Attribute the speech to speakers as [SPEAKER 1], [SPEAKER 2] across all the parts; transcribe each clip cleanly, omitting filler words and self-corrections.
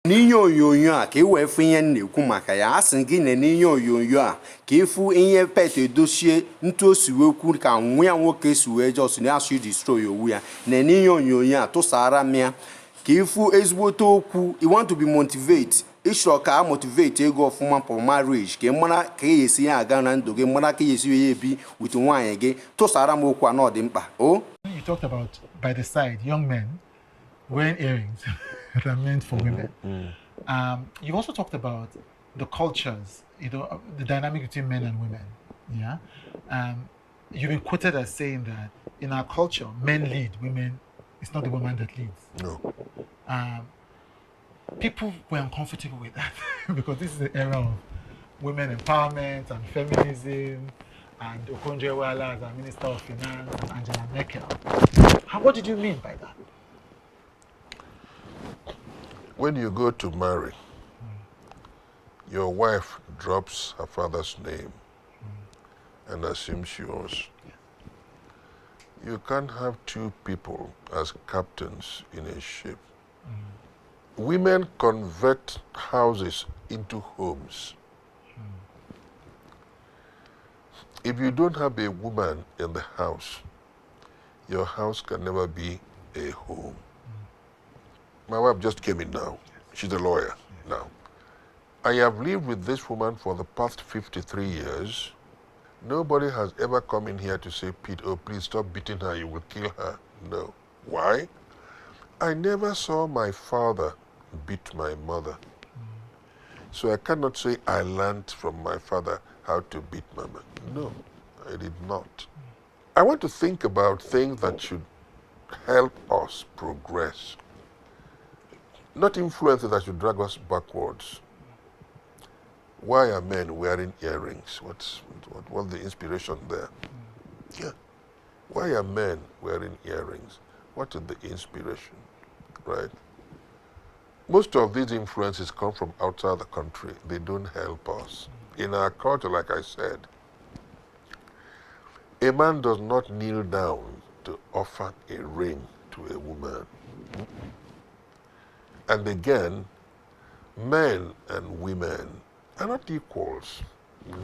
[SPEAKER 1] N'inyo onyonyo a ka ewefu ihe na-ekwu maka ya asị gị na n'inyo onyonyo a ka efu ihe pet edochie ntu o si wee kwu ka nwa ya nwoke si wee jos na asụ destroy owu ya na n'inyo onyonyo a tụsara m ya ka efu ezigbote okwu you want to be motivate ịchọ ka a motivate ego ọfụma for marriage ka mara ka esi ya aga na ndụ gị mara ka esi ya ebi with nwaanyị gị tụsara m okwu a na ọ dị mkpa. Oh,
[SPEAKER 2] you talked about by the side young men wearing earrings that are meant for women. You also talked about the cultures, the dynamic between men and women. Yeah, you've been quoted as saying that in our culture, men lead, women. It's not the woman that leads.
[SPEAKER 3] No.
[SPEAKER 2] People were uncomfortable with that because this is the era of women empowerment and feminism, and Okonjo-Iweala as our Minister of Finance and Angela Merkel. What did you mean by that?
[SPEAKER 3] When you go to marry, your wife drops her father's name and assumes yours. You can't have two people as captains in a ship. Women convert houses into homes. If you don't have a woman in the house, your house can never be a home. My wife just came in now. She's a lawyer now. I have lived with this woman for the past 53 years. Nobody has ever come in here to say, Pete, oh, please stop beating her, you will kill her. No. Why? I never saw my father beat my mother. So I cannot say I learned from my father how to beat my mother. No, I did not. I want to think about things that should help us progress, not influences that should drag us backwards. Why are men wearing earrings? What's the inspiration there? Yeah. Why are men wearing earrings? What is the inspiration, right? Most of these influences come from outside the country. They don't help us. In our culture, like I said, a man does not kneel down to offer a ring to a woman. And again, men and women are not equals.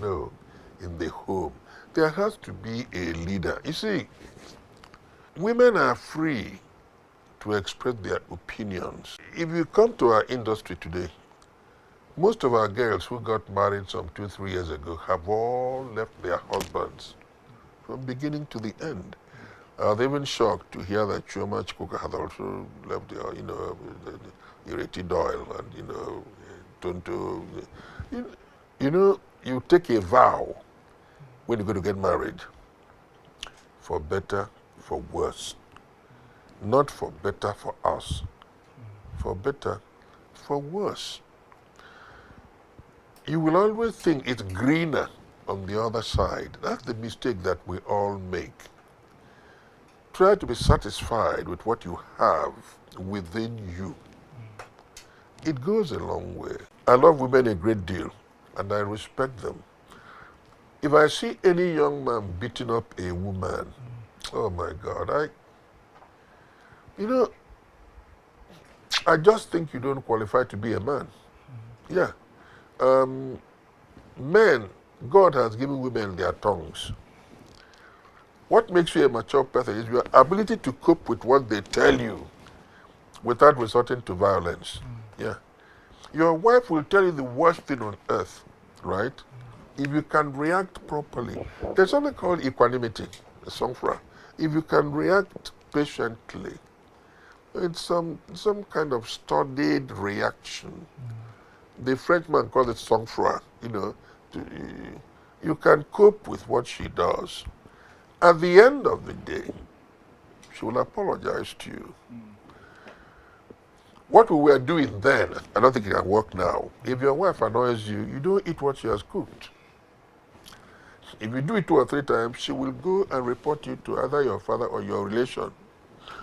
[SPEAKER 3] No, in the home. There has to be a leader. You see, women are free to express their opinions. If you come to our industry today, most of our girls who got married some 2-3 years ago have all left their husbands from beginning to the end. Are they even shocked to hear that Chioma Chukwuka had also left their, Ireti Doyle and, Tonto. You take a vow when you're going to get married, for better, for worse. Not for better for us, for better, for worse. You will always think it's greener on the other side. That's the mistake that we all make. Try to be satisfied with what you have within you. It goes a long way. I love women a great deal, and I respect them. If I see any young man beating up a woman, oh my God, I just think you don't qualify to be a man. Yeah. Men, God has given women their tongues. What makes you a mature person is your ability to cope with what they tell you without resorting to violence. Yeah. Your wife will tell you the worst thing on earth, right? If you can react properly. There's something called equanimity, a song for her. If you can react patiently, it's some kind of studied reaction. The Frenchman calls it sang-froid, you can cope with what she does. At the end of the day, she will apologize to you. What we were doing then, I don't think it can work now. If your wife annoys you, you don't eat what she has cooked. If you do it 2 or 3 times, she will go and report you to either your father or your relation.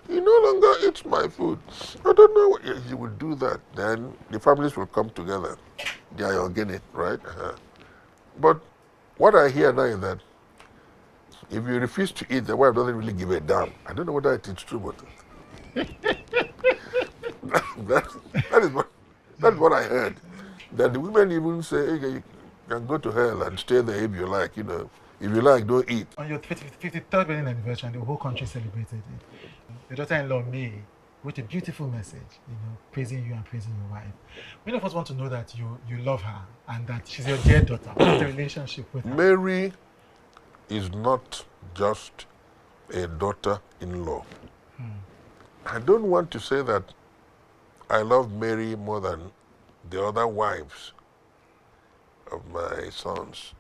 [SPEAKER 3] He no longer eats my food. I don't know what he will do that. Then the families will come together. They are organic, right? But what I hear now is that if you refuse to eat, the wife doesn't really give a damn. I don't know whether it is true, but that is what That's what I heard. That the women even say, hey, you can go to hell and stay there if you like, you know. If you like, don't eat.
[SPEAKER 2] On your 53rd wedding anniversary, and the whole country celebrated it. Your daughter-in-law, May, wrote a beautiful message, praising you and praising your wife. Many of us want to know that you love her and that she's your dear daughter. What's the relationship with her?
[SPEAKER 3] Mary is not just a daughter-in-law. I don't want to say that I love Mary more than the other wives of my sons.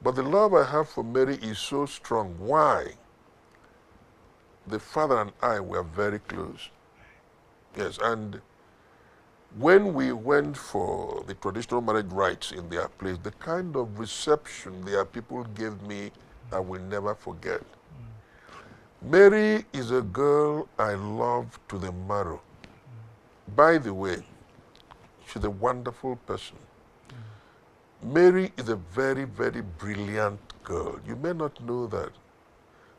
[SPEAKER 3] But the love I have for Mary is so strong. Why? The father and I were very close. Yes, and when we went for the traditional marriage rites in their place, the kind of reception their people gave me, I will never forget. Mary is a girl I love to the marrow. By the way, she's a wonderful person. Mary is a very, very brilliant girl. You may not know that.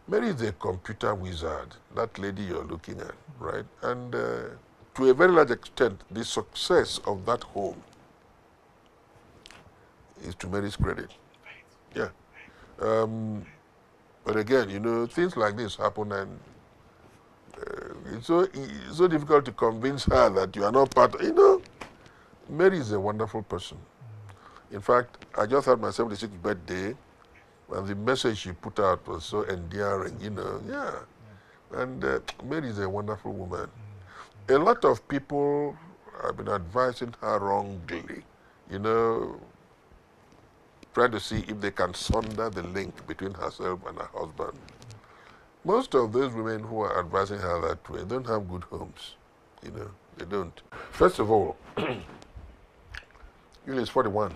[SPEAKER 3] Mary is a computer wizard, that lady you're looking at, right? And to a very large extent, the success of that home is to Mary's credit. Yeah. But again, things like this happen, and it's so difficult to convince her that you are not part of, Mary is a wonderful person. In fact, I just had my 76th birthday, and the message she put out was so endearing, yeah. And Mary is a wonderful woman. A lot of people have been advising her wrongly, trying to see if they can sunder the link between herself and her husband. Most of those women who are advising her that way don't have good homes. They don't. First of all, Julie is 41.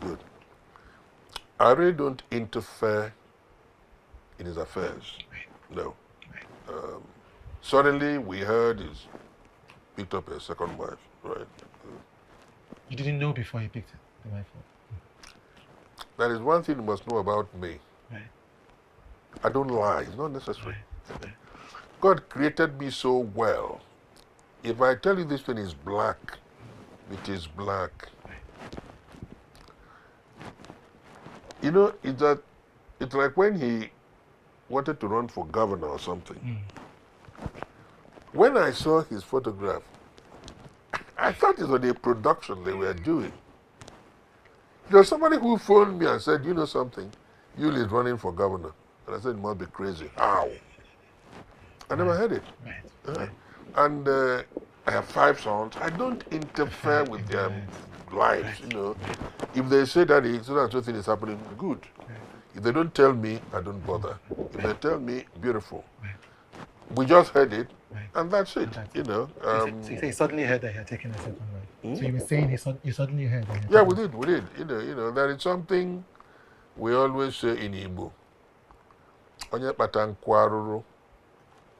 [SPEAKER 3] Good. I really don't interfere in his affairs. No. Suddenly we heard he's picked up a second wife, right?
[SPEAKER 2] You didn't know before he picked the wife up?
[SPEAKER 3] That is one thing you must know about me.
[SPEAKER 2] Right.
[SPEAKER 3] I don't lie. It's not necessary.
[SPEAKER 2] Right.
[SPEAKER 3] God created me so well. If I tell you this thing is black, it is black. It's like when he wanted to run for governor or something. When I saw his photograph, I thought it was a production they were doing. There was somebody who phoned me and said, you know something, Yuli is running for governor. And I said, it must be crazy. How? I never heard it.
[SPEAKER 2] Right.
[SPEAKER 3] And I have 5 sons. I don't interfere with their lives, If they say that so and so thing is happening, good. If they don't tell me, I don't bother. If they tell me, beautiful. We just heard it, and that's it,
[SPEAKER 2] So you say you suddenly heard that he had taken a second wife. So you were saying you suddenly heard that he had
[SPEAKER 3] Yeah, we did. There is something we always say in Igbo. Onye kpata nkwu arụrụ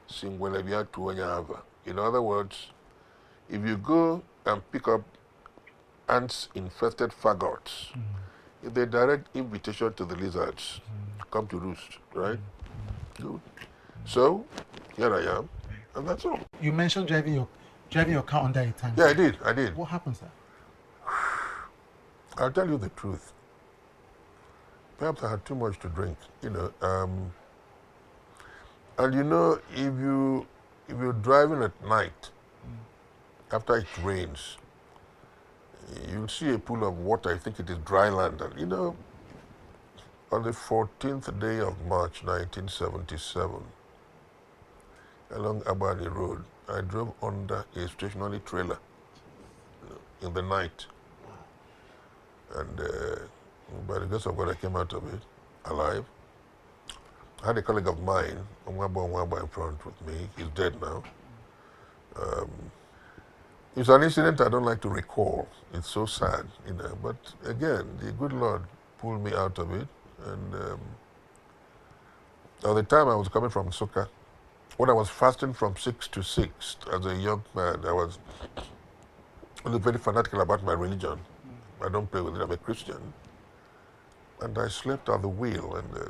[SPEAKER 3] si ngwele bịa tụọ onye ava. In other words, if you go and pick up ants-infested faggots, it's a direct invitation to the lizards to come to roost, right? Good. So, here I am, and that's all.
[SPEAKER 2] You mentioned driving your car under a tank.
[SPEAKER 3] Yeah, I did.
[SPEAKER 2] What happened, sir?
[SPEAKER 3] I'll tell you the truth. Perhaps I had too much to drink, And if you're driving at night, after it rains, you'll see a pool of water. I think it is dry land. And, on the 14th day of March, 1977, along Abani Road, I drove under a stationary trailer in the night. And by the grace of God, I came out of it alive. I had a colleague of mine, Onwaba in front with me. He's dead now. It's an incident I don't like to recall. It's so sad, But again, the good Lord pulled me out of it. And at the time I was coming from Nsukka, when I was fasting from 6 to 6 as a young man, I was very fanatical about my religion. I don't play with it. I'm a Christian. And I slept at the wheel, and I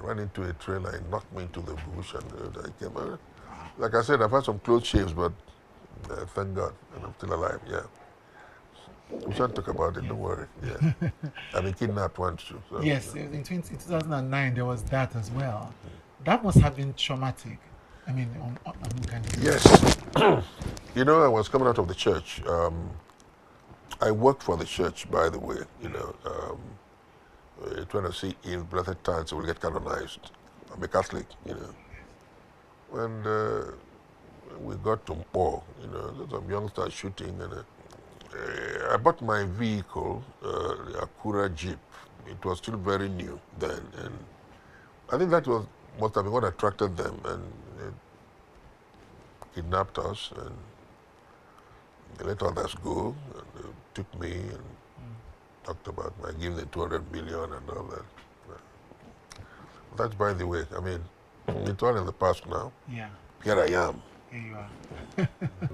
[SPEAKER 3] ran into a trailer and knocked me into the bush, and I came out. Like I said, I've had some close shaves, but Thank God, and I'm still alive. Yeah. We shan't talk about it. Don't worry. Yeah. I've been kidnapped once too. So,
[SPEAKER 2] Yes, in 2009 there was that as well. That must have been traumatic. I mean, on kind of.
[SPEAKER 3] Yes. You know, I was coming out of the church. I worked for the church, by the way. You know, trying to see if Blessed Times will get canonized. I'm a Catholic. You know, and we got to Mpo. You know, there's some youngsters shooting, and I bought my vehicle, the Acura Jeep. It was still very new then, and I think that must have been what attracted them, and they kidnapped us, and they let others go, and they took me and talked about my giving the 200 million and all that. That's by the way. I mean, it's all in the past now.
[SPEAKER 2] Yeah,
[SPEAKER 3] Here I am.
[SPEAKER 2] here you are.